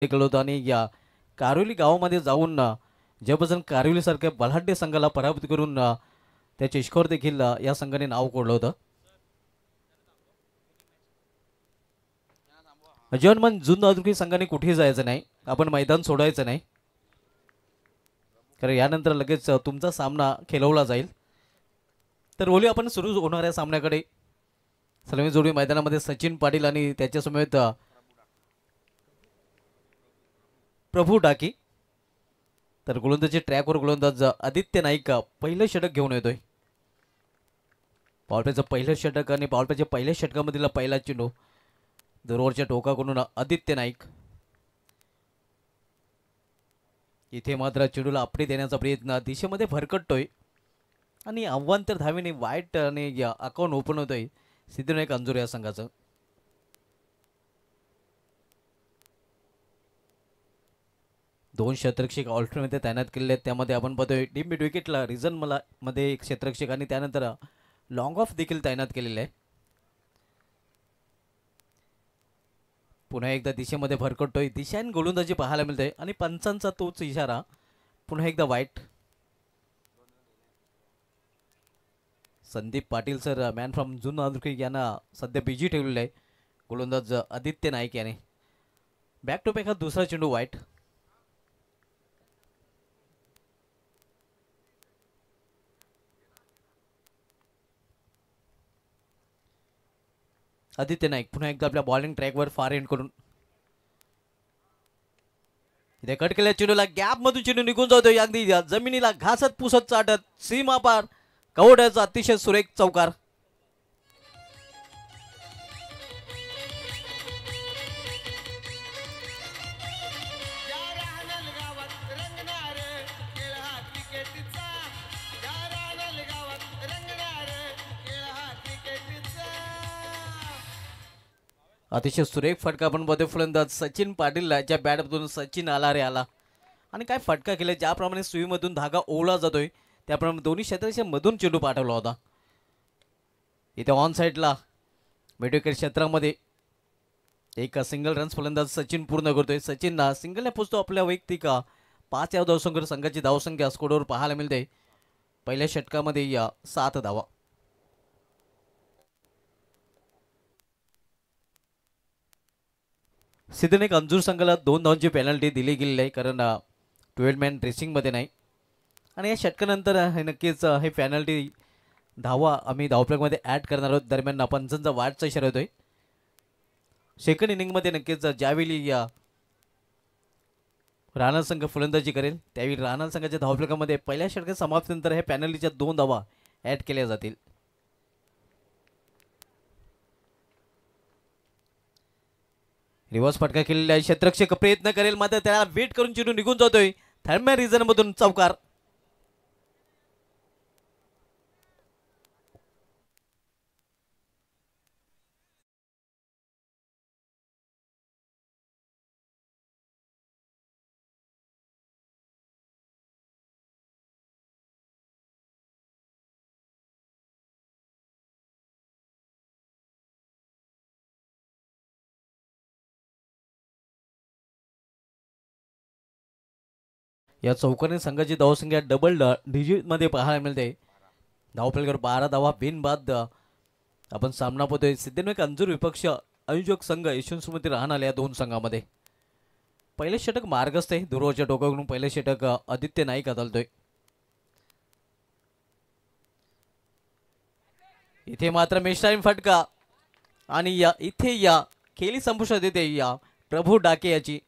केलं होतं आणि या कारोली गावामध्ये जाऊन जबरदस्त कारोलीसारख्या बलाढ्य संघाला पराभूत करून त्याचे स्कोर देखील या संघाने नाव कोरलं होतं. मन जुन आदुकी संघाने कुठेही जायचं नाही, आपण मैदान सोडायचं नाही, कारण यानंतर लगेच तुमचा सामना खेळवला जाईल. तर बोलू आपण सुरू होणाऱ्या सामन्याकडे. सलमी जोडी मैदानामध्ये सचिन पाटील आणि त्याच्यासमवेत प्रभू डाकी. तर गोलंदाजी ट्रॅकवर गोलंदाज आदित्य नाईक पहिलं षटक घेऊन येतोय. पॉवरप्लेचं पहिलं षटक आणि पॉवरप्लेच्या पहिल्या षटकामधील पहिला चेंडू दूरवरच्या टोकाकडून आदित्य नाईक. इथे मात्र चेंडूला आपडी देण्याचा प्रयत्न दिशेमध्ये भरकटतोय आणि अवांतर धावेने वाईट आणि अकाउंट ओपन होतोय सिद्धिविनायक अंजूर या संघाचं. दोन क्षेत्ररक्षक ऑल्टरमध्ये तैनात केलेले आहेत. त्यामध्ये आपण पाहतोय टीम मिड विकेटला रिझन मध्ये एक क्षेत्ररक्षक आणि त्यानंतर लॉंग ऑफ देखील तैनात केलेले आहे. पुन्हा एकदा दिशेमध्ये भरकटतोय, दिशाने गोलंदाजी पाहायला मिळते आणि पंचांचा तोच इशारा. पुन्हा एकदा वाईट. Sandeep Patil sir man from Jun Adurki यांना सध्या बिजी ठेवलेलं आहे गोलंदाज आदित्य नाईक याने. बॅक टू बॅक हा दुसरा चेंडू वाईट. आदित्य नाईक पुन्हा एकदा आपल्या बॉलिंग ट्रॅकवर फार एंड करून इथे कट केल्या चेंडूला गॅप मधून चेंडू निघून जातोय, अगदी जमिनीला घासत पुसत चाटत सीमा पार कवड्याचा अतिशय सुरेख चौकार. अतिशय सुरेख फटका आपण बघतोय फलंदाज सचिन पाटील याच्या बॅटमधून. सचिन आला रे आला आणि काय फटका केला. ज्याप्रमाणे सुईमधून धागा ओवला जातोय त्याप्रमाणे दोन्ही क्षेत्राच्या मधून चेंडू पाठवला होता. इथे ऑन साईडला मिड विकेट क्षेत्रामध्ये एक सिंगल रन्स फलंदाज सचिन पूर्ण करतोय. सचिन सिंगलने पोचतो. आपल्या वैयक्तिक 5 या धावसंख्येवर संघाची धावसंख्या स्कोरवर पाहायला मिळते. पहिल्या षटकामध्ये 7 धावा. सिद्धीनेक अंजूर संघाला 2 धावांची पेनल्टी दिली गेलेली आहे, कारण 12 मॅन ड्रेसिंगमध्ये नाही. आणि या षटकानंतर हे नक्कीच हे पेनल्टी धावा आम्ही धावप्लगमध्ये ॲड करणार आहोत. दरम्यान पंचांचा वाटचा इशारा होतोय. सेकंड इनिंगमध्ये नक्कीच ज्यावेळी राणा संघ फलंदाजी करेल त्यावेळी राणा संघाच्या धावप्लगामध्ये पहिल्या षटकात समाप्तीनंतर हे पेनल्टीच्या 2 धावा ॲड केल्या जातील. रिव्हर्स फटका केलेला आहे. क्षेत्ररक्षक प्रयत्न करेल मात्र त्याला वेट करून चेंडू निघून जातोय. थर्ड रिझन मधून चौकार. या चौकाने संघाची धावसंख्या डबल डिजिटमध्ये पाहायला मिळते. धावफलकावर 12 धावा बिनबाद आपण सामना पाहतोय. सिद्धीविनायक अंजूर विपक्ष आयोजक संघ यशवंतसुमती राहणार या 2 संघामध्ये. पहिले षटक मार्गस्थ आहे. दूरवरच्या टोकाकडून पहिले षटक आदित्य नाईक हाताळतोय. इथे मात्र मेस्टाईन फटका आणि इथे खेळी संपुष्टात येते प्रभू डाके याची.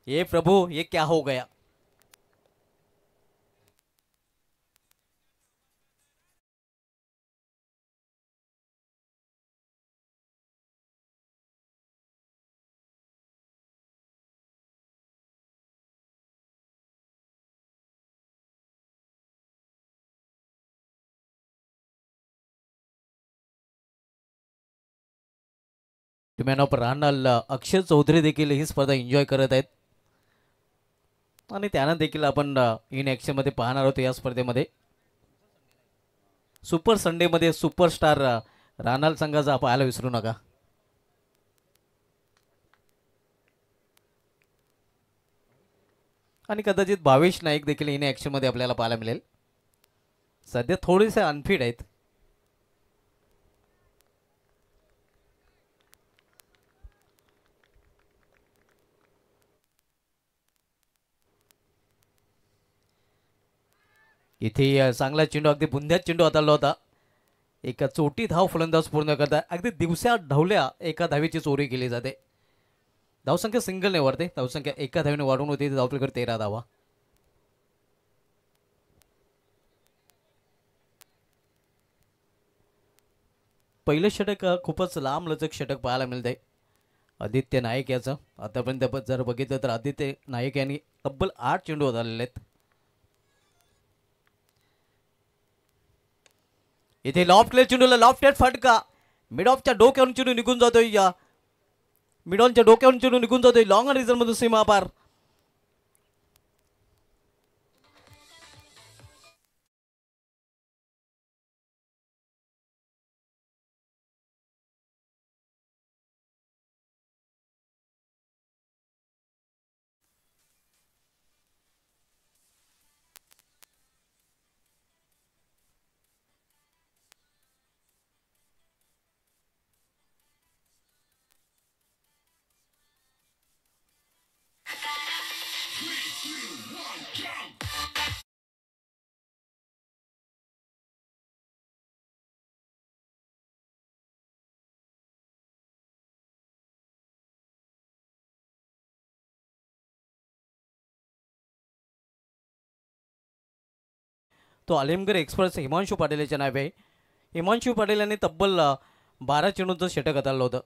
ये प्रभू ये क्या हो गया. मॅन ऑफ राहणार अक्षय चौधरी देखील ही स्पर्धा एन्जॉय करत आहेत आणि त्यांना देखील आपण इन ॲक्शन मध्ये पाहणार आहोत. या स्पर्धेमध्ये सुपर संडे मध्ये सुपरस्टार राहणार संघाचा पाहायला विसरू नका. आणि कदाचित भावेश नाईक देखील इन ॲक्शनमध्ये आपल्याला पाहायला मिळेल. सध्या थोडेसे अनफिट आहेत. इथे चांगला चेंडू, अगदी बुंद्यात चेंडू हाताळला होता. एका चोटी धाव फलंदाज पूर्ण करता अगदी दिवसा ढवल्या एका धावेची चोरी केली जाते. धावसंख्या सिंगलने वाढते. धावसंख्या एका धावेने वाढून होती. धावपलीकडे 13 धावा. पहिलं षटक खूपच लांब लचक षटक पाहायला मिळते आदित्य नाईक याचं. आतापर्यंत जर बघितलं तर आदित्य नाईक यांनी तब्बल 8 चेंडू हाताळलेले आहेत. इथे लॉफ्ट चेंडूला लॉफ्टेड फटका, मिड ऑफच्या डोक्यावरून चेंडू निघून जातोय. या मिड ऑनच्या डोक्यावरून चेंडू निघून जातोय लॉंग रिझन मधून सीमा पार. तो आलिमगड एक्सप्रेस हिमांशू पाटील याच्या नावे आहे. हिमांशू पाटील यांनी तब्बल 12 चेंडूंचं षटक हाताळलं होतं.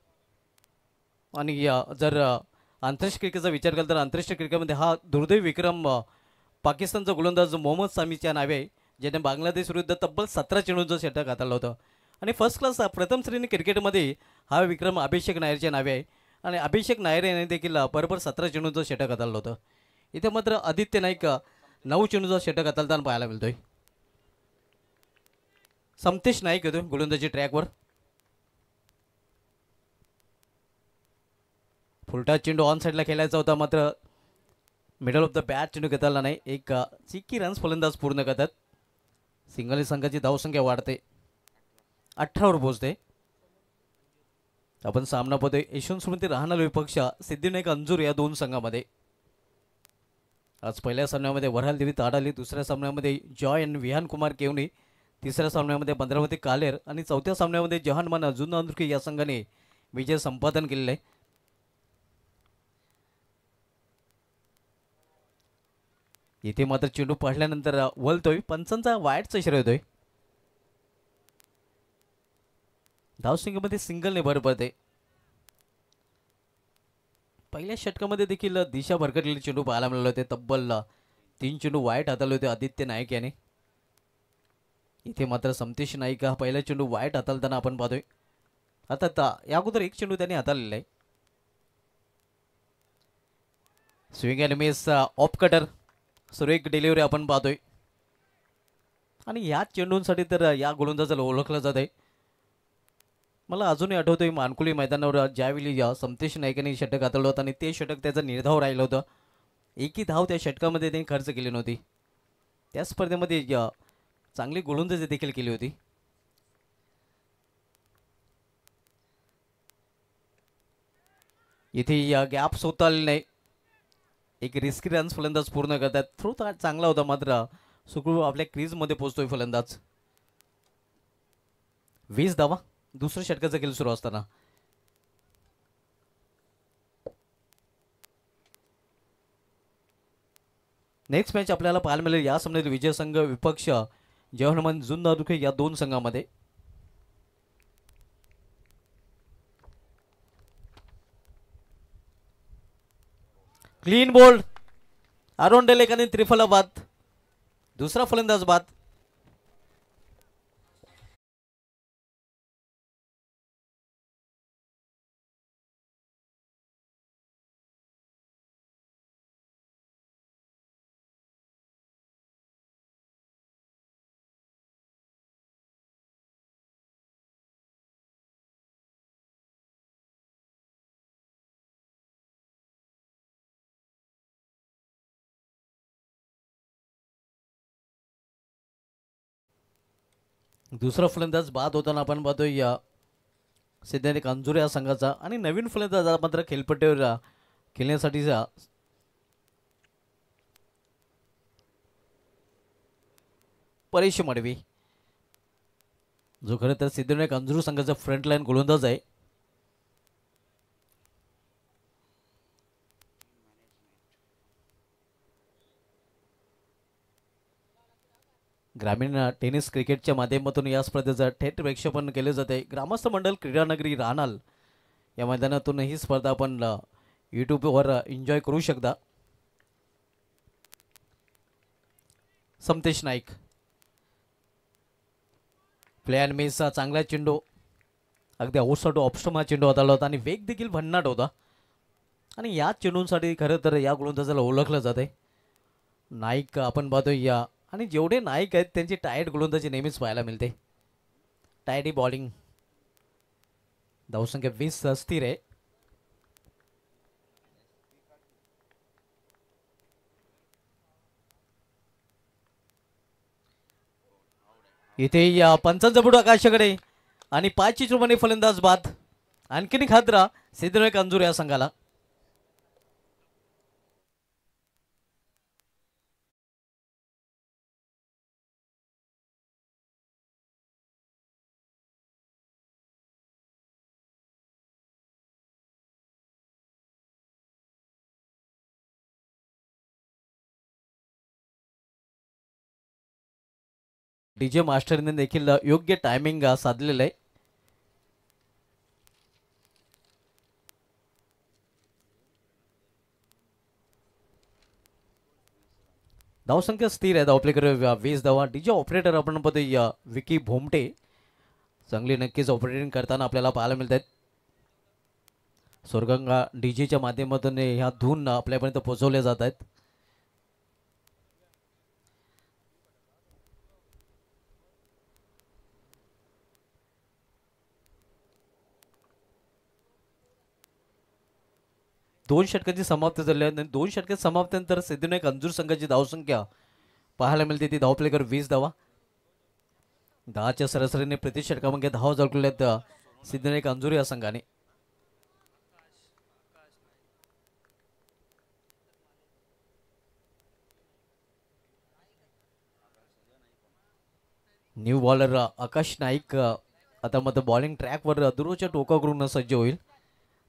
आणि जर आंतरराष्ट्रीय क्रिकेटचा विचार केला तर आंतरराष्ट्रीय क्रिकेटमध्ये हा दुर्दैवी विक्रम पाकिस्तानचा गोलंदाज मोहम्मद सामीच्या नावे आहे, ज्याने बांगलादेश विरुद्ध तब्बल 17 चेंडूंचं षटक हाताळलं होतं. आणि फर्स्ट क्लास प्रथम श्रेणी क्रिकेटमध्ये हा विक्रम अभिषेक नायरच्या नावे आहे. आणि अभिषेक नायर यांनी देखील बरोबर 17 चेंडूंचं षटक हाताळलं होतं. इथे मात्र आदित्य नाईक 9 चेंडूचा षटक हाताळताना पाहायला मिळतोय. समतेश नाईक येतो गोलंदाजी ट्रॅकवर. फुलटा चेंडू ऑन साईडला खेळायचा होता, मात्र मिडल ऑफ द बॅट चेंडू घेता नाही. एक चिक्की रन्स फलंदाज पूर्ण करतात. सिंगल संघाची धावसंख्या वाढते, 18वर पोहोचते. आपण सामना पाहतोय यशवंत स्मृती राहणार विपक्ष सिद्धिविनायक अंजूर या दोन संघामध्ये. आज पहिल्या सामन्यामध्ये वरहाल देवी ताडाली, दुसऱ्या सामन्यामध्ये जॉय आणि विहान कुमार केवनी, तिसऱ्या सामन्यामध्ये भद्रावती कालेर आणि चौथ्या सामन्यामध्ये जहानमान अजून अंदुरकी या संघाने विजय संपादन केलेले आहे. इथे मात्र चेंडू पाडल्यानंतर वलतोय, पंचांचा वाईटचा इशारा येतोय. धावसंख्येमध्ये सिंगलने भर पडते. पहिल्या षटकामध्ये देखील दिशा भरकटलेले चेंडू पाहायला मिळाले होते. तब्बल 3 चेंडू वाईट हाताळले होते आदित्य नाईक याने. इथे मात्र समतेश नाईक हा पहिला चेंडू वाईट हाताळताना आपण पाहतोय. आता या अगोदर एक चेंडू त्याने हाताळलेला आहे. Swing and miss off cutter, सुरेख डिलिव्हरी आपण पाहतोय. आणि या चेंडूंसाठी तर या गोलंदाजाला ओळखलं जात आहे. मला अजूनही आठवतोय मानकुली मैदानावर ज्यावेळी समतेश नाईकांनी षटक हाताळलं होतं आणि ते षटक त्याचा निर्धाव राहिलं होतं. एकही धाव त्या षटकामध्ये त्यांनी खर्च केली नव्हती. त्या स्पर्धेमध्ये चांगली गोलंदाजी देखील केली होती. इथे या गॅप्स होता आले नाही. एक रिस्की रन्स फलंदाज पूर्ण करतात. थ्रो चांगला होता, मात्र सुखरूप आपल्या क्रीजमध्ये पोहोचतोय फलंदाज. 20 धावा दुसऱ्या षटकाचा खेळ सुरू असताना. नेक्स्ट मॅच आपल्याला पाहायला मिळेल या सामन्यात विजय संघ विपक्ष जवाहरमान जुन्नर या दोन संघामध्ये. क्लीन बोल्ड अरुण डेलेकाने त्रिफला बाद, दुसरा फलंदाज बाद. दुसरा फलंदाज बाद होताना आपण पाहतोय या सिद्धांत अंजुर या संघाचा आणि नवीन फलंदाज मात्र खेळपट्टीवर खेळण्यासाठीचा परेश मडवी, जो खरं तर सिद्धिविनायक अंजुर संघाचा फ्रंट लाईन गोलंदाज आहे. ग्रामीण टेनिस क्रिकेटच्या माध्यमातून या स्पर्धेचं थेट प्रेक्षेपण केले जाते. ग्रामस्थ मंडल क्रीडानगरी राहणार या मैदानातून ही स्पर्धा आपण यूट्यूबवर एन्जॉय करू शकता. समतेश नाईक प्ले अँड मिसचा चांगला चेंडू, अगदी आउटसाइड ऑप्शन हा चेंडू हाताळला होता आणि वेग देखील भन्नाट होता. आणि या चेंडूंसाठी खरं तर या गोलंदाजाला ओळखलं जाते नाईक. आपण पाहतोय या आणि जेवढे नाईक आहेत त्यांची टाईट गोलंदाजी नेहमीच पाहायला मिळते. टायडी बॉलिंग, धावसंख्या 20 स्थिर आहे. इथे या पंचांचा बुडू आकाशाकडे आणि 5 चुरमाने फलंदाज बाद. आणखीन खात्रा सिद्धिविनायक अंजुर या संघाला. डीजे मास्टरने देखील योग्य टायमिंग साधलेलं आहे. धावसंख्या स्थिर आहे. धावप्लेकर 20 धावा. डीजे ऑपरेटर आपण पाहतो विकी भोमटे, चांगली नक्कीच ऑपरेटिंग करताना आपल्याला पाहायला मिळत आहेत. स्वर्गंगा डीजेच्या माध्यमातून ह्या धून आपल्यापर्यंत पोहोचवल्या जात आहेत. दोन षटकांची समाप्ती झाली आहे. 2 षटकात समाप्तीनंतर सिद्धिविनायक अंजुर संघाची धावसंख्या पाहायला मिळते ती धावप्लेकर 20 धावा. 10च्या सरासरीने प्रति षटकामध्ये धावा जोडलेल्या आहेत सिद्धिविनायक अंजुर या संघाने. न्यू बॉलर आकाश नाईक आता मग बॉलिंग ट्रॅकवर दुरोच्या टोकावरून सज्ज होईल.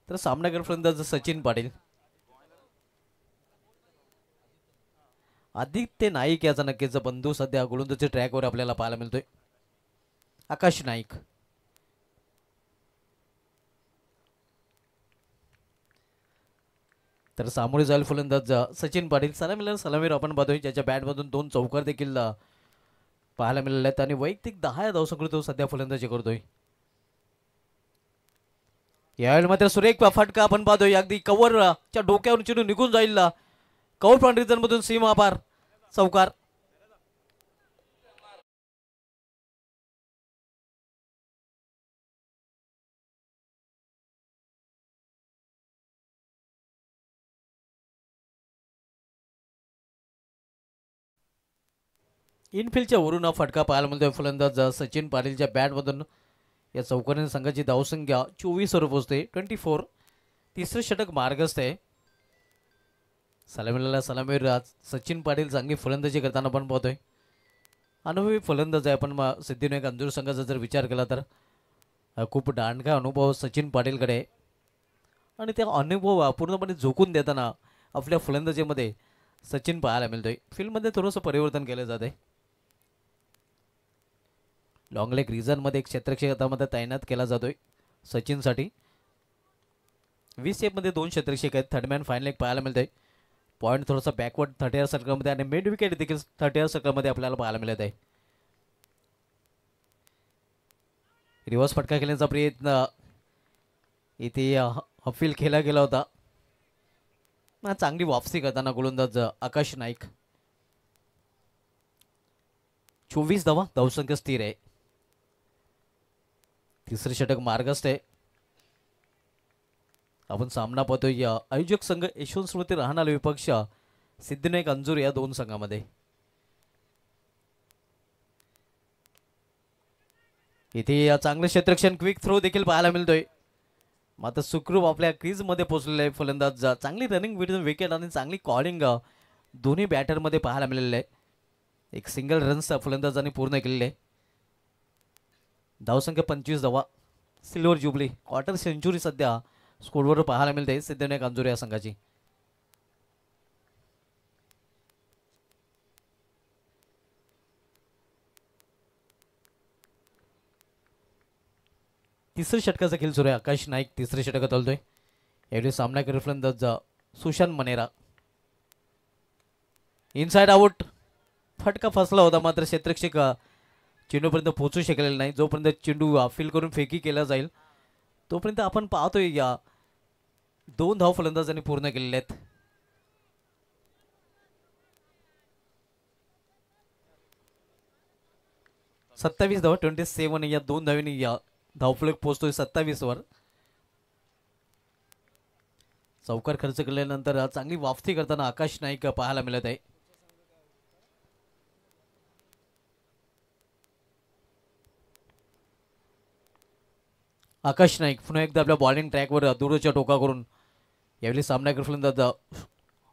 तर सामनागर फलंदाज सचिन पाटील. आदित्य नाईक याचा नक्कीच बंधू सध्या गोलंदाजी ट्रॅकवर आपल्याला पाहायला मिळतोय. आकाश नाईक तर सामोरे जाईल फलंदाज सचिन पाटील. सलामीर आपण पाहतोय ज्याच्या बॅटमधून 2 चौकार देखील पाहायला मिळाले आहेत आणि वैयक्तिक 10 धावसंख्येत तो सध्या फलंदाजी करतोय. यावेळी मात्र सुरेख फटका आपण पाहतोय. अगदी कव्हरच्या डोक्यावरून चेंडू निघून जाईल. कव्हर बाउंड्री मधून सीमा पार चौकार. इनफिल्डच्या वरून हा फटका पाहायला मिळतोय. फलंदाज सचिन पाटीलच्या बॅटमधून या चौकाने संघाची धावसंख्या 24 वर पोहोचते. 24. तिसरं षटक मार्गस्थ आहे. सलामीर सचिन पाटील चांगली फलंदाजी करताना आपण पाहतोय. अनुभवी फलंदाज आहे. आपण सिद्धिविनायक अंजुर संघाचा जर विचार केला तर खूप दांडगा अनुभव सचिन पाटीलकडे आहे आणि त्या अनुभव पूर्णपणे झोकून देताना आपल्या फलंदाजीमध्ये सचिन पाहायला मिळतोय. फील्डमध्ये थोडंसं परिवर्तन केलं जात आहे. लॉंग लेग रिझनमध्ये एक क्षेत्ररक्षकामध्ये तैनात केला जातोय सचिनसाठी. 20 मध्ये 2 क्षेत्ररक्षक आहेत. थर्डमॅन फायनल एक पाहायला मिळतोय. पॉईंट थोडासा बॅकवर्ड 30 सर्कलमध्ये आणि मिड विकेट देखील 30 सर्कलमध्ये आपल्याला पाहायला मिळत आहे. रिव्हर्स फटका खेळण्याचा प्रयत्न इथे हफील खेळला गेला होता. चांगली वापसी करताना गोलंदाज आकाश नाईक. 24 धावा. धावसंख्या स्थिर आहे. तिसरे षटक मार्गस्थ आहे. आपण सामना पाहतोय आयोजक संघ यशवंत स्मृती राहणार विपक्ष सिद्धिविनायक अंजुर या 2 संघामध्ये. इथे या चांगलं क्षेत्ररक्षण क्विक थ्रो देखील पाहायला मिळतोय. मात्र सुखरूप आपल्या क्रीजमध्ये पोहोचलेले आहे फलंदाज. चांगली रनिंग विकेट आणि चांगली कॉलिंग दोन्ही बॅटरमध्ये पाहायला मिळालेलं आहे. एक सिंगल रन्स फलंदाजांनी पूर्ण केलेले आहे. धावसंख्या 25 धावा. सिल्वर जुबली क्वार्टर सेंचुरी सध्या स्कोरवर पाहायला मिळते सिद्धविनायक अंजुरे या संघाची. तिसऱ्या षटकाचा खेळ सुरू आहे. आकाश नाईक तिसऱ्या षटकात आलतोय. यावेळी सामना करेल फलंदाज सुशांत मनेरा. Inside out. फटका फसला होता मात्र क्षेत्ररक्षक चेंडूपर्यंत पोहोचू शकलेला नाही. जोपर्यंत चेंडू फील करून फेकी केला जाईल तोपर्यंत आपण पाहतोय या 2 धाव फलंदाजांनी पूर्ण केलेले आहेत. सत्तावीस धावा 27 या 2 धावांनी या धावफलक पोहोचतोय 27 वर. चौकार खर्च केल्यानंतर चांगली वापसी करताना आकाश नाईक पाहायला मिळत आहे. आकाश नाईक पुन्हा एकदा आपल्या बॉलिंग ट्रॅकवर दूरच्या टोका करून यावेळी सामना फलंदाज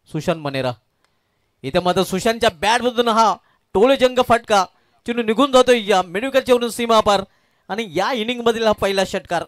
सुशांत मनेरा. इथे मात्र सुशांतच्या बॅटमधून हा टोळजंग फटका चेंडू निघून जातोय या मिडविकेटच्या वरून सीमा पार आणि या इनिंग मधील हा पहिला षटकार.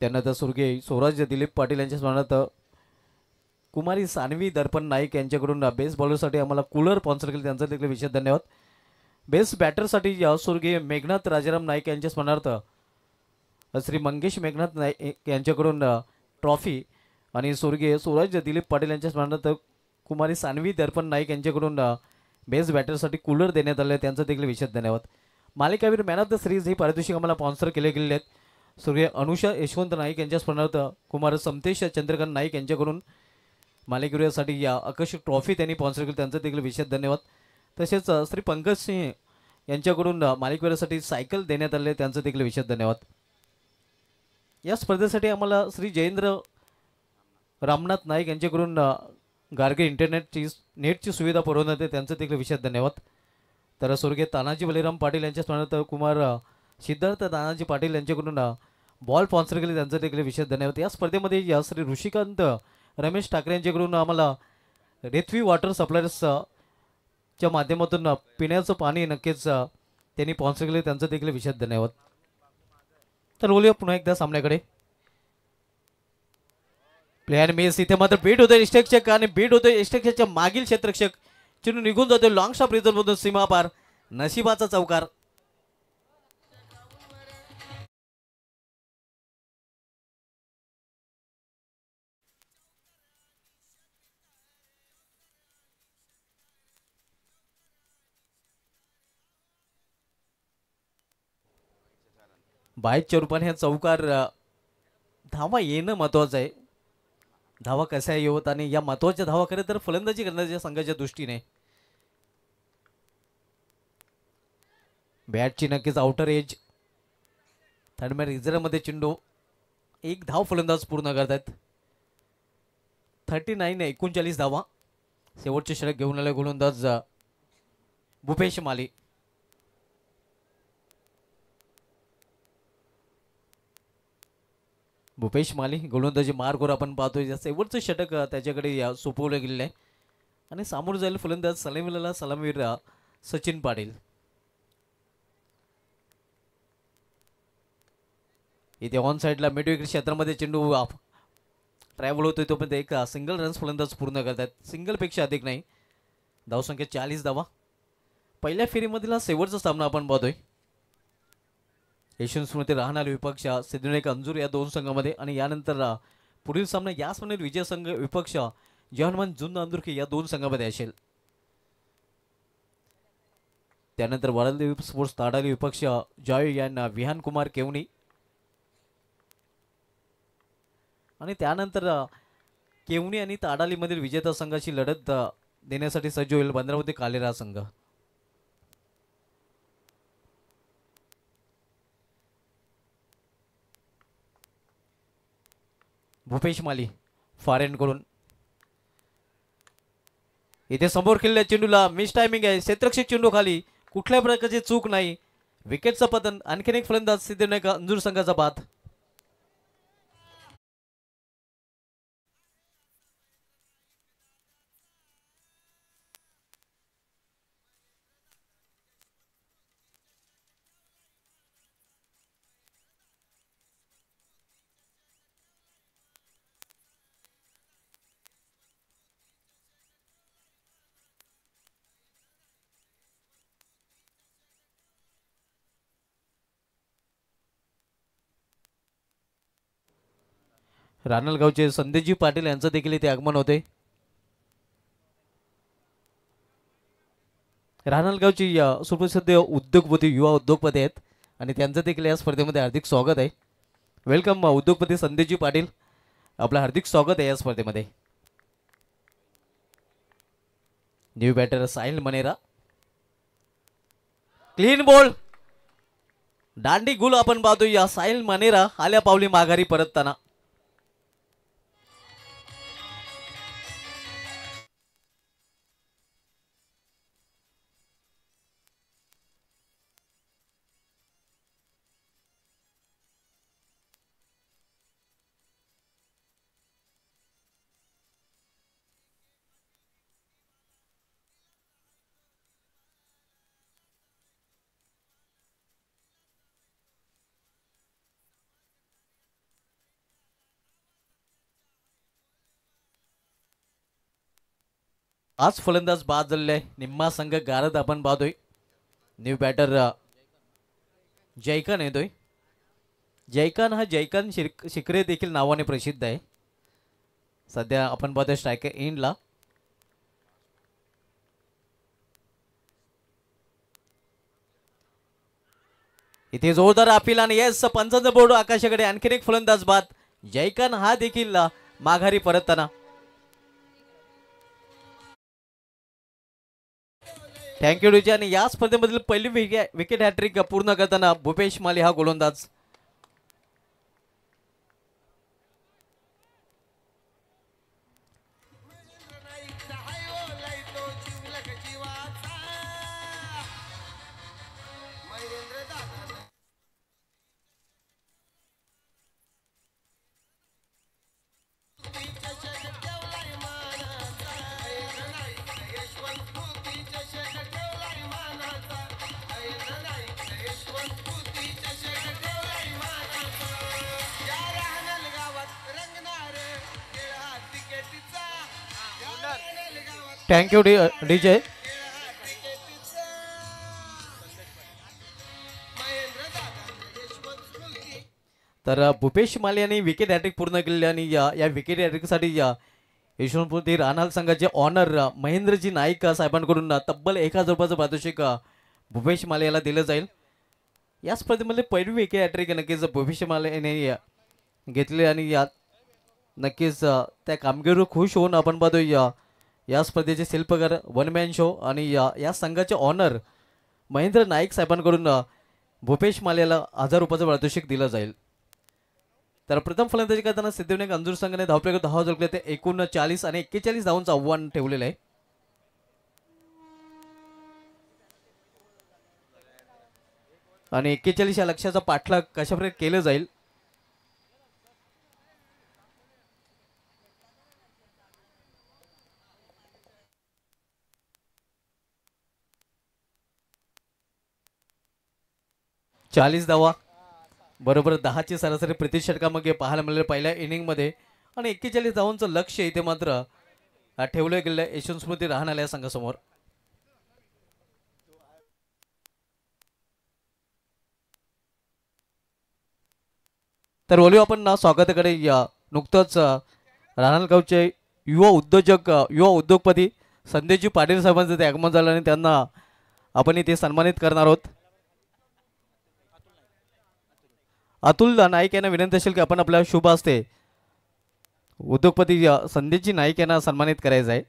त्यानंतर स्वर्गीय स्वराज दिलीप पाटील यांच्या स्मरणार्थ कुमारी सानवी दर्पण नाईक यांच्याकडून बेस्ट बॉलरसाठी आम्हाला कूलर स्पॉन्सर केले त्यांचा देखील विशेष धन्यवाद. बेस्ट बॅटरसाठी स्वर्गीय मेघनाथ राजाराम नाईक यांच्या स्मरणार्थ श्री मंगेश मेघनाथ नाईक यांच्याकडून ट्रॉफी आणि स्वर्गीय स्वराज दिलीप पाटील यांच्या स्मरणार्थ कुमारी सानवी दर्पण नाईक यांच्याकडून बेस्ट बॅटरसाठी कूलर देण्यात आले त्यांचा देखील विशेष धन्यवाद. मालिकावीर मॅन ऑफ द सिरीज ही पारितोषिक आम्हाला स्पॉन्सर केले गेलेले आहेत. स्वर्गीय अनुषा यशवंत नाईक यांच्या स्मरणार्थ कुमार समतेश चंद्रकांत नाईक यांच्याकडून मालिकावीरासाठी या आकर्षक ट्रॉफी त्यांनी स्पॉन्सर केली त्यांचा देखील विशेष धन्यवाद. तसेच श्री पंकज सिंह यांच्याकडून मालिकावीरासाठी सायकल देण्यात आले त्यांचा देखील विशेष धन्यवाद. या स्पर्धेसाठी आम्हाला श्री जयेंद्र रामनाथ नाईक यांच्याकडून गार्गे इंटरनेटची नेटची सुविधा पुरवण्यात येते त्यांचं देखील विशेष धन्यवाद. तर स्वर्गीय तानाजी बलिराम पाटील यांच्या स्मरणार्थ कुमार सिद्धार्थ तानाजी पाटील यांच्याकडून बॉल स्पॉन्सर केले त्यांचं देखील विशेष धन्यवाद. या स्पर्धेमध्ये या श्री ऋषिकांत रमेश ठाकरे यांच्याकडून आम्हाला रेथवी वॉटर सप्लायर्सच्या माध्यमातून पिण्याचं पाणी नक्कीच त्यांनी स्पॉन्सर केले त्यांचं देखील विशेष धन्यवाद. तर बोलूया पुन्हा एकदा सामन्याकडे. प्लेयर मेस इथे मात्र बीट होतोय इष्टरक्षक आणि बीट होतोय इष्टरक्षकच्या मागील क्षेत्ररक्षक चेंडू निघून जातोय लॉंग शॉट रिझल्ट मधून सीमा पार. नशिबाचा चौकार. बाहेरच्या रूपाने ह्या चौकार धावा येणं महत्वाचं आहे. धावा कशा येवत आणि या महत्वाच्या धावा खरं तर फलंदाजी करण्याच्या संघाच्या दृष्टीने बॅटची नक्कीच आउटर एज. थर्डमॅन रिझर्वमध्ये चेंडू एक धाव फलंदाज पूर्ण करतात. 39 धावा. शेवटचे षटक घेऊन आले गोलंदाज भूपेश माली. भूपेश माली गोलंदाजी मार्गवर आपण पाहतोय. शेवटचं षटक त्याच्याकडे सोपवलं गेलेलं आहे आणि सामोरं जाईल फलंदाज सलामीला सलामीवीर सचिन पाटील. इथे ऑन साईडला मिड विकेट क्षेत्रामध्ये चेंडू ट्रॅव्हल होतोय तो पण एक सिंगल रन्स फलंदाज पूर्ण करतात. सिंगलपेक्षा अधिक नाही. धावसंख्या 40 धावा. पहिल्या फेरीमधील शेवटचा सामना आपण पाहतोय. यशवंत स्मृती राहणार विपक्ष सिद्धविनायक अंजूर या दोन संघामध्ये आणि यानंतर पुढील सामना या सामन्यात विजय संघ विपक्ष जवाहरमान जुन्न अंदुरकी या दोन संघामध्ये असेल. त्यानंतर वरलदेव स्पोर्ट्स ताडाली विपक्ष जॉय यांना विहान कुमार केवणी आणि त्यानंतर केवणी आणि ताडालीमधील विजेता संघाची लढत देण्यासाठी सज्ज होईल भद्रावती कालेरा संघ. भूपेश माली फॉरेन कडून इथे समोर खेळलेल्या चेंडूला मिस टायमिंग आहे. क्षेत्ररक्षक चेंडू खाली कुठल्या प्रकारची चूक नाही. विकेटचं पतन. आणखीन एक फलंदाज सिद्धविनायक अंजूर संघाचा बाद. रानलगावचे संदेशजी पाटील यांचं देखील इथे आगमन होते. रानलगावची सुप्रसिद्ध उद्योगपती युवा उद्योगपती आहेत आणि त्यांचं देखील या स्पर्धेमध्ये हार्दिक स्वागत आहे. वेलकम उद्योगपती संदेशजी पाटील, आपलं हार्दिक स्वागत आहे या स्पर्धेमध्ये. New batter Sahil Manera. Clean ball. दांडी गुल आपण पाहतो. या साहिल मनेरा आल्या पावली माघारी परतताना. आज फलंदाज बाद झालेला आहे. निम्मा संघ गारद आपण पाहतोय. न्यू बॅटर जयकान येतोय. जयकान हा जयकान शिकरे देखील नावाने प्रसिद्ध आहे. सध्या आपण पाहतोय स्ट्रायकर एंडला. इथे जोरदार अपील आणि येस पंचांचा बोर्ड आकाशाकडे. आणखीन एक फलंदाज बाद. जयकान हा देखील माघारी परतताना. Thank you DJ. आणि या स्पर्धेमधील पहिली विकेट हॅट्रिक पूर्ण करताना भूपेश माली हा गोलंदाज. Thank you DJ. तर भूपेश माली यांनी विकेट हॅट्रिक पूर्ण केलेली आणि या विकेट हॅट्रिकसाठी यशवंतपुर राहणार संघाचे ऑनर महेंद्रजी नाईक साहेबांकडून तब्बल 1000 रुपयाचं पारितोषिक भूपेश माली याला दिलं जाईल. या स्पर्धेमध्ये पहिली विकेट हॅट्रिक नक्कीच भविष्यमालेने घेतली आणि यात नक्कीच त्या कामगिरीवर खुश होऊन आपण पाहतो या स्पर्धेचे शिल्पकार वन मॅन शो आणि या संघाचे ऑनर महेंद्र नाईक साहेबांकडून भूपेश मालेला 1000 रुपयाचं पारितोषिक दिलं जाईल. तर प्रथम फलंदाजी करताना सिद्धिविनायक अंजूर संघाने धावफलक 10 जोडले ते एकूण 40 आणि 41 धावांचं आव्हान ठेवलेलं आहे. आणि 41 या लक्ष्याचा पाठलाग कशाप्रकारे केलं जाईल. चाळीस धावा बरोबर 10ची सरासरी प्रति षटकामध्ये पाहायला मिळाले पहिल्या इनिंगमध्ये आणि 41 धावांचं लक्ष्य इथे मात्र ठेवलं गेलं यशवंत स्मृती राहणार या संघासमोर. तर बोलू आपण स्वागताकडे नुकतंच राहणगावचे युवा उद्योगपती संदेशजी पाटील साहेबांचं ते आगमन झालं आणि त्यांना आपण इथे सन्मानित करणार आहोत. अतुल नाईक यांना विनंती असेल की आपण आपल्या शुभ हस्ते उद्योगपती संदेशजी नाईक यांना सन्मानित करायचं आहे.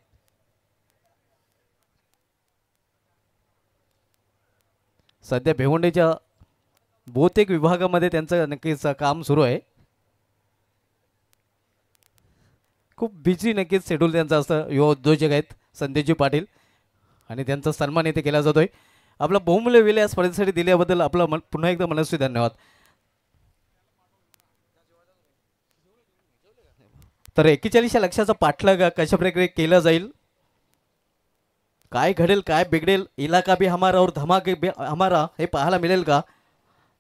सध्या भिवंडीच्या बहुतेक विभागामध्ये त्यांचं नक्कीच काम सुरू आहे. खूप बिझी नक्कीच शेड्यूल त्यांचं असतं. युवा उद्योजक आहेत संदेशजी पाटील आणि त्यांचा सन्मान इथे केला जातोय. आपला बहुमूल्य वेळ या स्पर्धेसाठी दिल्याबद्दल आपला पुन्हा एकदा मनस्वी धन्यवाद. तर 41 या लक्ष्याचा पाठलाग कशा प्रकारे केला जाईल, काय घडेल काय बिघडेल, इलाका भी हमारा और धमाके भी हमारा हे पाहायला मिळेल का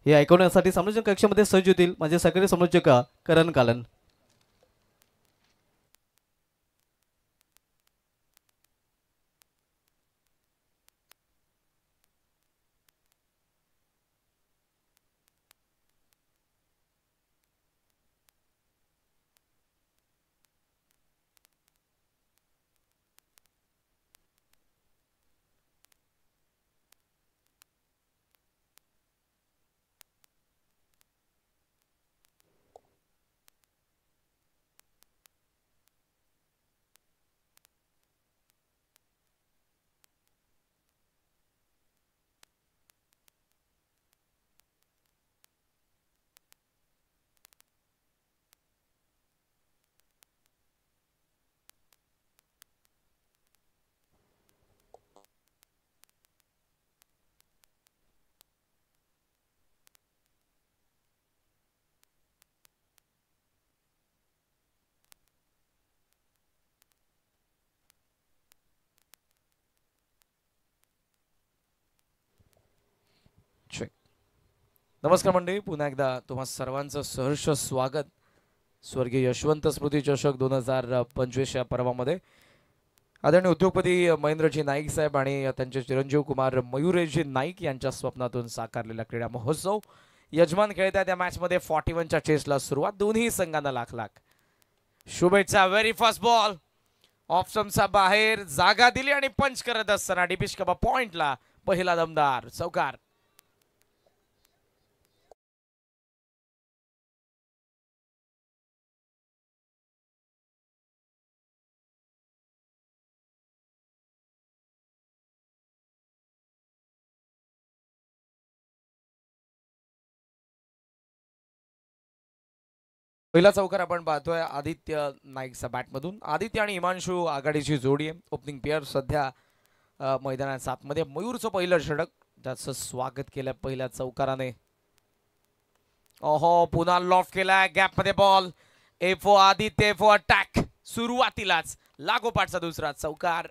हे ऐकवण्यासाठी समालोचन कक्षामध्ये सज्ज होतील माझे सगळे समालोचक करण कालन. नमस्कार मंडळी, पुन्हा एकदा तुम्हा सर्वांचं सहर्ष स्वागत स्वर्गीय यशवंत स्मृती चषक 2025 या पर्वामध्ये. आदरणीय उद्योगपती महेंद्रजी नाईक साहेब आणि त्यांचे चिरंजीव कुमार मयुरेशजी नाईक यांच्या स्वप्नातून साकारलेला क्रीडा महोत्सव यजमान खेळत आहेत. या मॅचमध्ये 41च्या चेसला सुरुवात. दोन्ही संघांना लाख लाख शुभेच्छा. व्हेरी फर्स्ट बॉल ऑप्शनचा बाहेर जागा दिली आणि पंच करत असताना डिपिश कबा पॉइंटला पहिला दमदार चौकार. पहिला चौकार आपण पाहतोय आदित्य नाईकचा बॅटमधून. आदित्य आणि हिमांशू आघाडीची जोडी आहे. ओपनिंग पेअर सध्या मैदानात 7 मध्ये. मयूरचं पहिलं षटक त्याचं स्वागत केलं पहिल्या चौकाराने. ओहो, पुन्हा लॉफ्ट केलाय गॅप मध्ये ball. FO Aditya, FO attack. सुरुवातीलाच लागोपाठचा दुसरा चौकार.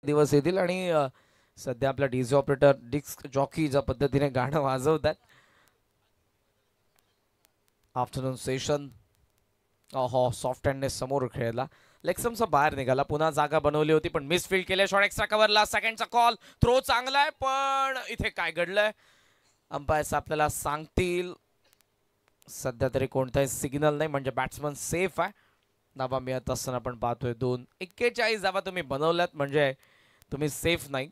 दिवस येतील आणि सध्या आपला डीजे ऑपरेटर डिस्क जॉकी ज्या पद्धतीने गाणं वाजवतात. Afternoon session. ओहो, सॉफ्ट हँडने समोर खेळला. लेक्समचा बाहेर निघाला, पुन्हा जागा बनवली होती पण मिसफील्ड केले. शॉट एक्स्ट्रा कव्हरला, सेकंडचा कॉल, थ्रो चांगला आहे पण इथे काय घडलंय अंपायर्स आपल्याला सांगतील. सध्या तरी कोणताही सिग्नल नाही, म्हणजे बॅट्समन सेफ आहे. धावा मिळत असताना आपण पाहतोय 2:41 धावा तुम्ही बनवल्यात म्हणजे तुम्ही सेफ नाही.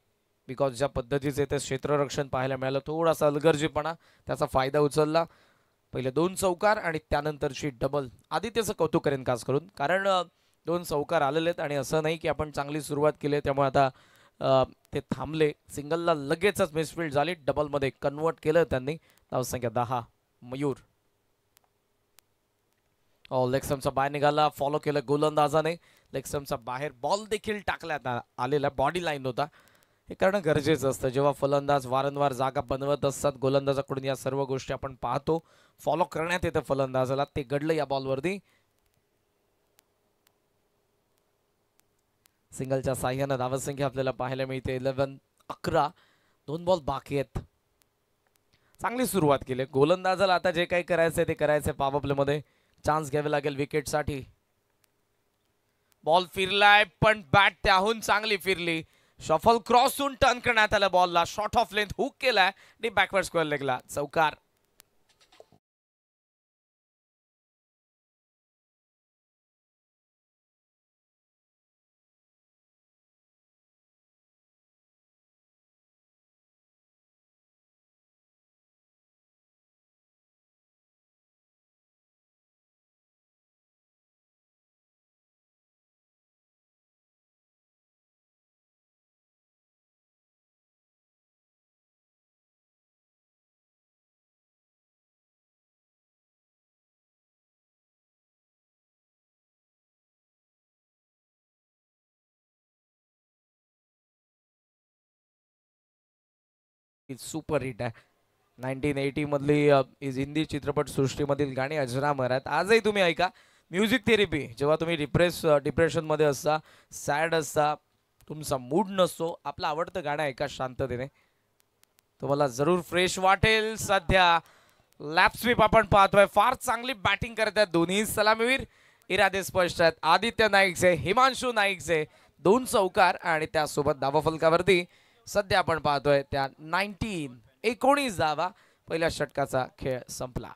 बिकॉज ज्या पद्धतीचे ते क्षेत्ररक्षण पाहायला मिळालं, थोडासा अलगर्जीपणा, त्याचा फायदा उचलला. पहिले 2 चौकार आणि त्यानंतरची डबल. आदित्यचं कौतुक करेन खास करून, कारण 2 चौकार आलेले आहेत आणि असं नाही की आपण चांगली सुरुवात केली त्यामुळे आता ते थांबले. सिंगलला लगेचच मिसफील्ड झाली, डबलमध्ये कन्वर्ट केलं त्यांनी. धावसंख्या 10. मयूर लेक्समचा बाहेर निघाला, फॉलो केलं गोलंदाजाने. लेक्समचा बाहेर बॉल देखील टाकण्यात आलेला, बॉडी लाईन होता. हे करणं गरजेचं असतं जेव्हा फलंदाज वारंवार जागा बनवत असतात. गोलंदाजाकडून या सर्व गोष्टी आपण पाहतो, फॉलो करण्यात येतं फलंदाजाला. ते घडलं या बॉलवरती. सिंगलच्या साह्यानं धावसंख्या आपल्याला पाहायला मिळते 11. 2 बॉल बाकी आहेत. चांगली सुरुवात केली गोलंदाजाला. आता जे काही करायचंय ते करायचंय. पॉवर प्ले मध्ये चान्स घ्यावे लागेल विकेटसाठी. बॉल फिरलाय पण बॅट त्याहून चांगली फिरली. शफल क्रॉसहून टर्न करण्यात आला बॉलला. शॉर्ट ऑफ लेंथ हुक केलाय आणि बॅकवर्ड स्क्वेअर लेगला चौकार. सुपर हिट आहे. 1980 मधली हिंदी चित्रपट सृष्टीमधील गाणी अजरामर आहेत. आजही तुम्ही ऐका. Music therapy. जेव्हा तुम्ही डिप्रेशन मध्ये असता, सॅड असता, तुमचा मूड नसतो, आपलं आवडतं गाणं ऐका शांततेने, तुम्हाला जरूर फ्रेश वाटेल. सध्या लॅप स्वीप आपण पाहतोय. फार चांगली बॅटिंग करत आहेत दोन्ही सलामीवीर. इरादे स्पष्ट आहेत. आदित्य नाईकचे, हिमांशू नाईकचे 2 चौकार आणि त्यासोबत धावफलकावरती सध्या आपण पाहतोय त्या 19 धावा. पहिल्या षटकाचा खेळ संपला.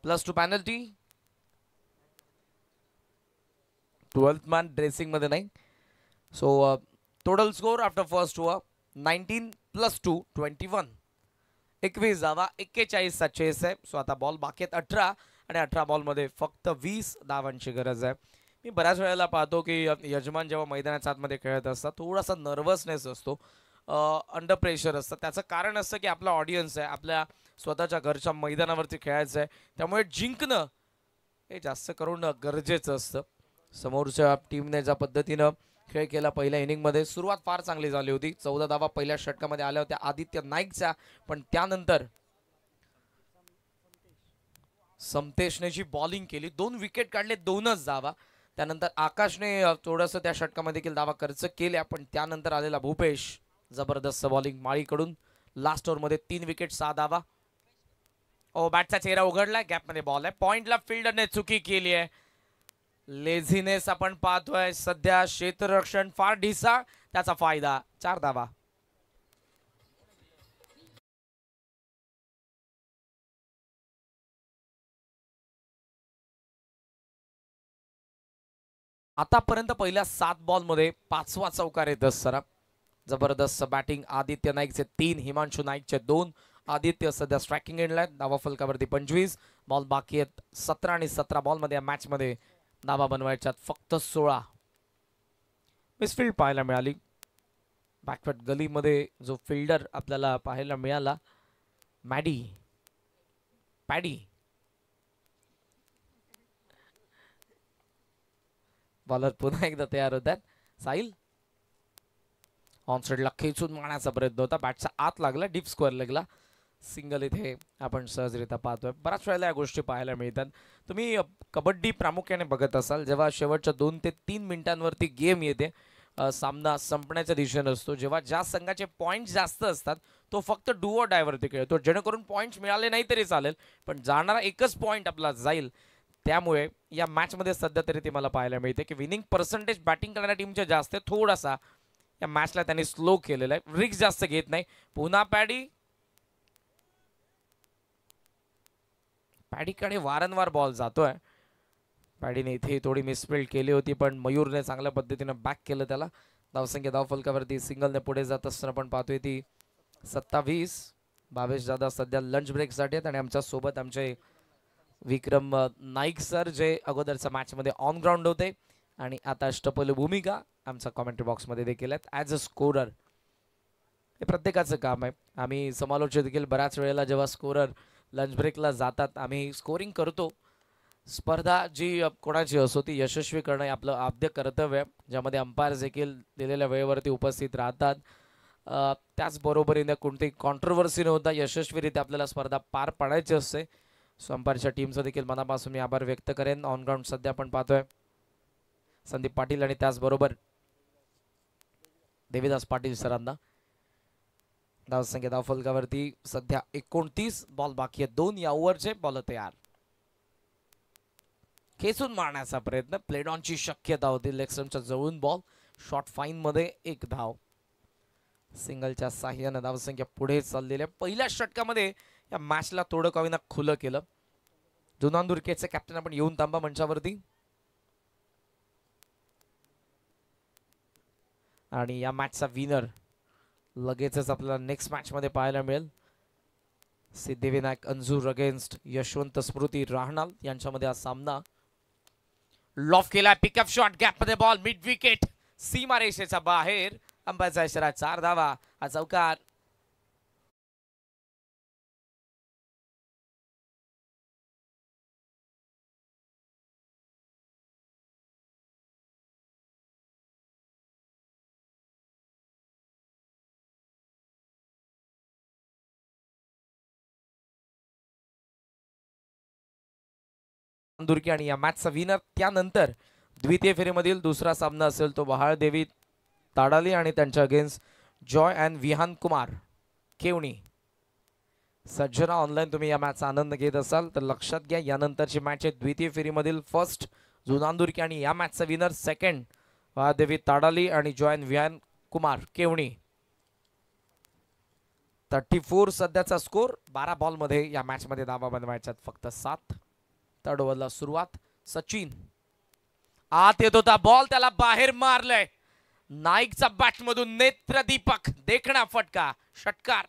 +2 पेनल्टी. 12th मॅन ड्रेसिंग मध्ये नाही. So total score after first over 19 + 2 21. 21 धावा 41चा चेस आहे. सो आता बॉल बाकी आहेत 18 आणि 18 बॉलमध्ये फक्त 20 धावांची गरज आहे. मी बऱ्याच वेळेला पाहतो की यजमान जेव्हा मैदानाच्या आतमध्ये खेळत असतात थोडासा नर्वसनेस असतो, अंडर प्रेशर असतं. त्याचं कारण असतं की आपला ऑडियन्स आहे, आपल्या स्वतःच्या घरच्या मैदानावरती खेळायचं आहे, त्यामुळे जिंकणं हे जास्त करून गरजेचं असतं. समोरच्या टीमने ज्या पद्धतीनं खेळ केला पहिल्या इनिंगमध्ये, सुरुवात फार चांगली झाली होती. 14 धावा पहिल्या षटकामध्ये आल्या होत्या आदित्य नाईकच्या, पण त्यानंतर समतेशने जी बॉलिंग केली, 2 विकेट काढले, 2च धावा. त्यानंतर आकाशने थोडंसं त्या षटकामध्ये देखील धावा खर्च केल्या, पण त्यानंतर आलेला भूपेश, जबरदस्त बॉलिंग माळीकडून. लास्ट ओव्हरमध्ये 3 विकेट 6 धावा. बॅटचा चेहरा उघडलाय, गॅपमध्ये बॉल आहे. पॉइंटला फिल्डरने चुकी केली आहे. लेझीनेस आपण पाहतोय सध्या. क्षेत्ररक्षण फार ढिसा, त्याचा फायदा. 4 धावा. आतापर्यंत पहिल्या 7 बॉलमध्ये 5वा चौकार येत सरा. जबरदस्त बॅटिंग. आदित्य नाईकचे 3, हिमांशू नाईकचे 2. आदित्य सध्या स्ट्रायकिंग एंडला आहे. धावा फलकावरती 25. बॉल बाकी आहेत 17 आणि 17 बॉलमध्ये या मॅचमध्ये धावा बनवायच्यात फक्त 16. मिसफील्ड पाहायला मिळाली. बॅकवर्ड गलीमध्ये जो फिल्डर आपल्याला पाहायला मिळाला, पॅडी. बॉलर पुन्हा एकदा तयार होतात. साहिल ऑनसाइडला खेचून मारण्याचा प्रयत्न होता, बॅटचा आत लागला, डीप स्क्वेअर लेगला सिंगल इथे आपण सहजरित्या पाहतोय. बऱ्याच वेळेला या गोष्टी पाहायला मिळतात. तुम्ही कबड्डी प्रामुख्याने बघत असाल, जेव्हा शेवटच्या 2 ते 3 मिनिटांवरती गेम येते, सामना संपण्याच्या दिशेने असतो, जेव्हा ज्या संघाचे पॉइंट्स जास्त असतात तो फक्त डू ऑर डायवरती खेळतो, जेणेकरून पॉइंट्स मिळाले नाही तरी चालेल, पण जाणारा एकच पॉइंट आपला जाईल त्यामुळे या मॅचमध्ये सध्या तरी ते मला पाहायला मिळते की विनिंग पर्सेंटेज बॅटिंग करणाऱ्या टीमच्या जास्त आहे. थोडासा या मॅचला त्यांनी स्लो केलेला आहे, रिस्क जास्त घेत नाही. पुन्हा पॅडीकडे वारंवार बॉल जातोय. पॅडीने इथे थोडी मिसफिल्ड केली होती, पण मयूरने चांगल्या पद्धतीनं बॅक केलं त्याला. धावसंख्या धावफलकावरती सिंगलने पुढे जात असताना आपण पाहतोय ती 27. भावेश दादा सध्या लंच ब्रेकसाठी आहेत आणि आमच्या सोबत आमचे विक्रम नाईक सर जे अगोदरच्या मॅचमध्ये ऑन ग्राउंड होते आणि आता अष्टपैलू भूमिका आमच्या कॉमेंट्री बॉक्समध्ये देखील आहेत ॲज अ स्कोरर. हे प्रत्येकाचं काम आहे. आम्ही समालोचक देखील बऱ्याच वेळेला जेव्हा स्कोरर लंच ब्रेकला जातात आम्ही स्कोरिंग करतो. स्पर्धा जी कोणाची असो ती यशस्वी करणं हे आपलं आद्य कर्तव्य आहे, ज्यामध्ये अंपायर्स देखील दिलेल्या वेळेवरती उपस्थित राहतात. त्याचबरोबरीने कोणतीही कॉन्ट्रोवर्सी न होता यशस्वीरित्या आपल्याला स्पर्धा पार पाडायची असते. सो अंपायरच्या टीमचं देखील मनापासून मी आभार व्यक्त करेन. ऑन ग्राउंड सध्या आपण पाहतोय संदीप पाटील आणि त्याचबरोबर देवीदास पाटील सरांना. धावसंख्या धावफलकावरती सध्या 29 बॉल बाकी आहेत. 2 या ओव्हरचे बॉल तयार. खेचून मारण्याचा प्रयत्न, प्लेड ऑनची शक्यता होती. लेग स्टंपच्या जवळून बॉल, शॉर्ट फाईन मध्ये 1 धाव. सिंगलच्या साह्याने धावसंख्या पुढे चाललेल्या पहिल्या षटकामध्ये या मॅचला थोडं कवीना खुलं केलं. जुनांदुरकेचे कॅप्टन आपण येऊन तांबा मंचावरती. आणि या मॅचचा विनर लगेचच आपल्याला नेक्स्ट मॅच मध्ये पाहायला मिळेल. सिद्धिविनायक अंजूर अगेन्स्ट यशवंत स्मृती राहणाल यांच्यामध्ये हा सामना. लॉफ केला, पिकअप शॉट, गॅप मध्ये बॉल, मिड विकेट, सीमारेषेच्या बाहेर. अंपायरचा इशारा, 4 धावा, हा चौकार. दुर्की आणि या मॅचचा विनर. त्यानंतर द्वितीय फेरीमधील दुसरा सामना असेल तो बहाळदेवी ताडाली आणि त्यांच्या against Joy and Vihan Kumar केवणी. सज्जना ऑनलाईन तुम्ही या मॅचचा आनंद घेत असाल तर लक्षात घ्या, यानंतरची मॅच आहे द्वितीय फेरीमधील फर्स्ट जुनांदुर्की आणि या मॅचचा विनर सेकंड बहाळदेवी ताडाली आणि जॉय अँड विहान कुमार केवणी. 34 सध्याचा स्कोर. 12 बॉलमध्ये या मॅचमध्ये धावा बनवायच्यात फक्त 7. थर्ड ओव्हरला सुरुवात. सचिन आत येत होता बॉल, त्याला बाहेर मारलंय. नाईकचा बॅट मधून नेत्रदीपक, देखणा फटका, षटकार.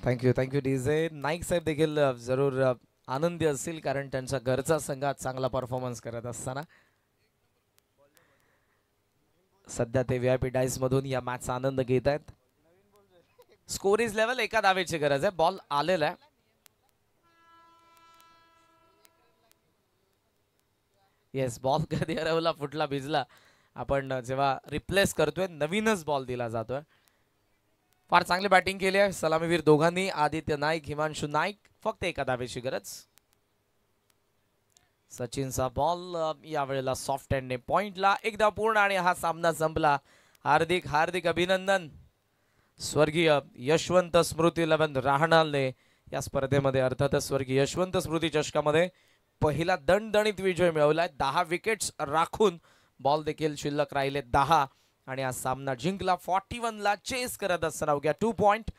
Thank you DJ. नाईक साहेब देखील जरूर आनंदी असतील कारण त्यांच्या घरचा संघात चांगला परफॉर्मन्स करत असताना सध्या ते व्हीआयपी डाईस मधून या मॅचचा आनंद घेत आहेत. स्कोर इज लेवल, 1 धावेची गरज आहे. बॉल आलेला आहे. येस, बॉल कधी हरवला, फुटला, भिजला. आपण जेव्हा रिप्लेस करतोय नवीनच बॉल दिला जातोय. फार चांगली बॅटिंग केली आहे सलामीवीर दोघांनी. आदित्य नाईक, हिमांशु नाईक. फक्त 1 धावेची गरज. सचिनचा बॉल यावेळेला सॉफ्ट हँडने पॉइंटला. 1 धाव पूर्ण आणि हा सामना संपला. हार्दिक हार्दिक अभिनंदन स्वर्गीय यशवंत स्मृती लवन राहणालने या स्पर्धेमध्ये अर्थातच स्वर्गीय यशवंत स्मृती चषकामध्ये पहिला दणदणीत विजय मिळवलाय. 10 विकेट्स राखून बॉल देखील शिल्लक राहिले 10 आणि हा सामना जिंकला. 41 ला चेस करत असताना अवघ्या 2 पॉइंट